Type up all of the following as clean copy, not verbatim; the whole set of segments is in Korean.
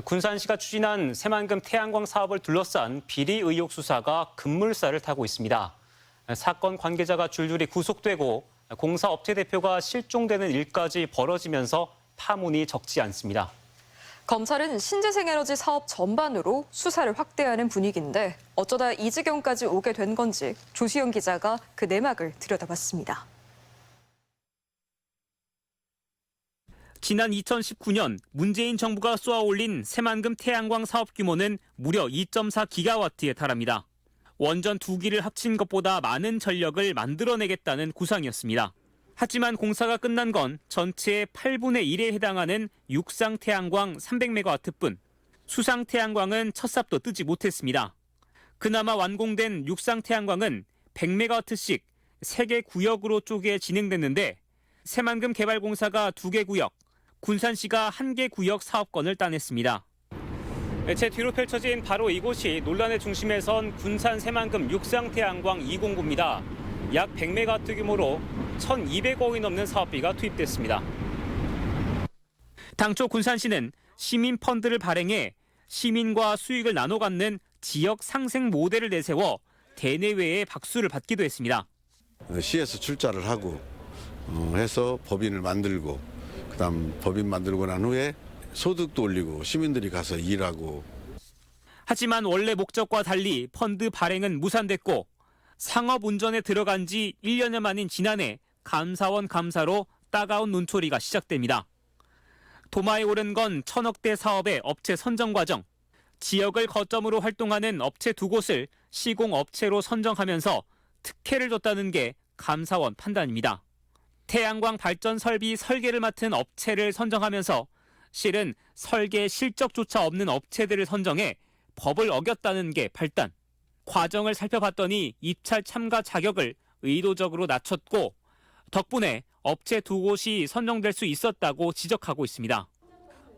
군산시가 추진한 새만금 태양광 사업을 둘러싼 비리 의혹 수사가 급물살을 타고 있습니다. 사건 관계자가 줄줄이 구속되고 공사업체 대표가 실종되는 일까지 벌어지면서 파문이 적지 않습니다. 검찰은 신재생에너지 사업 전반으로 수사를 확대하는 분위기인데 어쩌다 이 지경까지 오게 된 건지 조수영 기자가 그 내막을 들여다봤습니다. 지난 2019년 문재인 정부가 쏘아올린 새만금 태양광 사업 규모는 무려 2.4기가와트에 달합니다. 원전 2기를 합친 것보다 많은 전력을 만들어내겠다는 구상이었습니다. 하지만 공사가 끝난 건 전체의 8분의 1에 해당하는 육상 태양광 300메가와트뿐. 수상 태양광은 첫 삽도 뜨지 못했습니다. 그나마 완공된 육상 태양광은 100메가와트씩 3개 구역으로 쪼개 진행됐는데 새만금 개발공사가 2개 구역, 군산시가 1개 구역 사업권을 따냈습니다. 제 뒤로 펼쳐진 바로 이곳이 논란의 중심에 선 군산 새만금 육상 태양광 2공구입니다. 약 100메가와트 규모로 1,200억이 넘는 사업비가 투입됐습니다. 당초 군산시는 시민 펀드를 발행해 시민과 수익을 나눠 갖는 지역 상생 모델을 내세워 대내외의 박수를 받기도 했습니다. 시에서 출자를 하고 해서 법인을 만들고 그다음 법인 만들고 난 후에 소득도 올리고 시민들이 가서 일하고. 하지만 원래 목적과 달리 펀드 발행은 무산됐고 상업 운전에 들어간 지 1년여 만인 지난해 감사원 감사로 따가운 눈초리가 시작됩니다. 도마에 오른 건 1,000억대 사업의 업체 선정 과정. 지역을 거점으로 활동하는 업체 2곳을 시공업체로 선정하면서 특혜를 줬다는 게 감사원 판단입니다. 태양광 발전 설비 설계를 맡은 업체를 선정하면서 실은 설계 실적조차 없는 업체들을 선정해 법을 어겼다는 게 발단. 과정을 살펴봤더니 입찰 참가 자격을 의도적으로 낮췄고 덕분에 업체 2곳이 선정될 수 있었다고 지적하고 있습니다.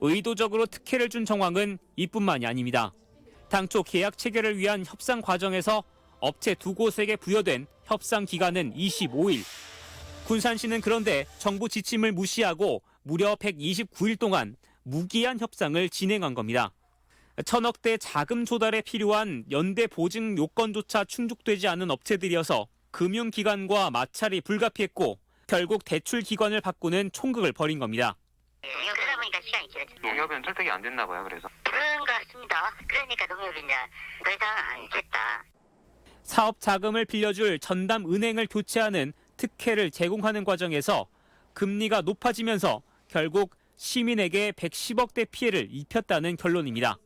의도적으로 특혜를 준 정황은 이뿐만이 아닙니다. 당초 계약 체결을 위한 협상 과정에서 업체 2곳에게 부여된 협상 기간은 25일. 군산시는 그런데 정부 지침을 무시하고 무려 129일 동안 무기한 협상을 진행한 겁니다. 1,000억대 자금 조달에 필요한 연대 보증 요건조차 충족되지 않은 업체들이어서 금융기관과 마찰이 불가피했고 결국 대출 기관을 바꾸는 총극을 벌인 겁니다. 그러다 보니까 시간이 길어졌어요. 농협은 설득이 안 됐나 봐요, 그래서. 그런 것 같습니다. 그러니까 농협이 이제 더 이상 안 겠다. 사업 자금을 빌려줄 전담 은행을 교체하는 특혜를 제공하는 과정에서 금리가 높아지면서 결국 시민에게 110억대 피해를 입혔다는 결론입니다.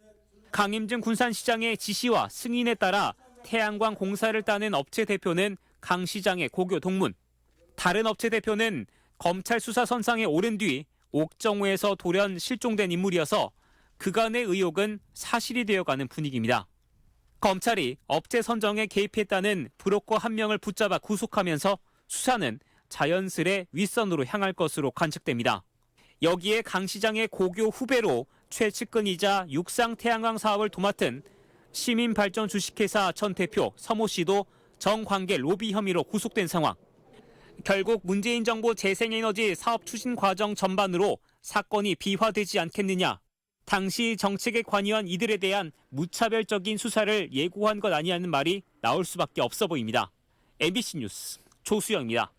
강임증 군산시장의 지시와 승인에 따라 태양광 공사를 따낸 업체 대표는 강 시장의 고교 동문. 다른 업체 대표는 검찰 수사 선상에 오른 뒤 옥정호에서 돌연 실종된 인물이어서 그간의 의혹은 사실이 되어가는 분위기입니다. 검찰이 업체 선정에 개입했다는 브로커 한 명을 붙잡아 구속하면서 수사는 자연스레 윗선으로 향할 것으로 관측됩니다. 여기에 강 시장의 고교 후배로 최측근이자 육상 태양광 사업을 도맡은 시민발전 주식회사 전 대표 서모 씨도 정관계 로비 혐의로 구속된 상황. 결국 문재인 정부 재생에너지 사업 추진 과정 전반으로 사건이 비화되지 않겠느냐. 당시 정책에 관여한 이들에 대한 무차별적인 수사를 예고한 것 아니냐는 말이 나올 수밖에 없어 보입니다. MBC 뉴스 조수영입니다.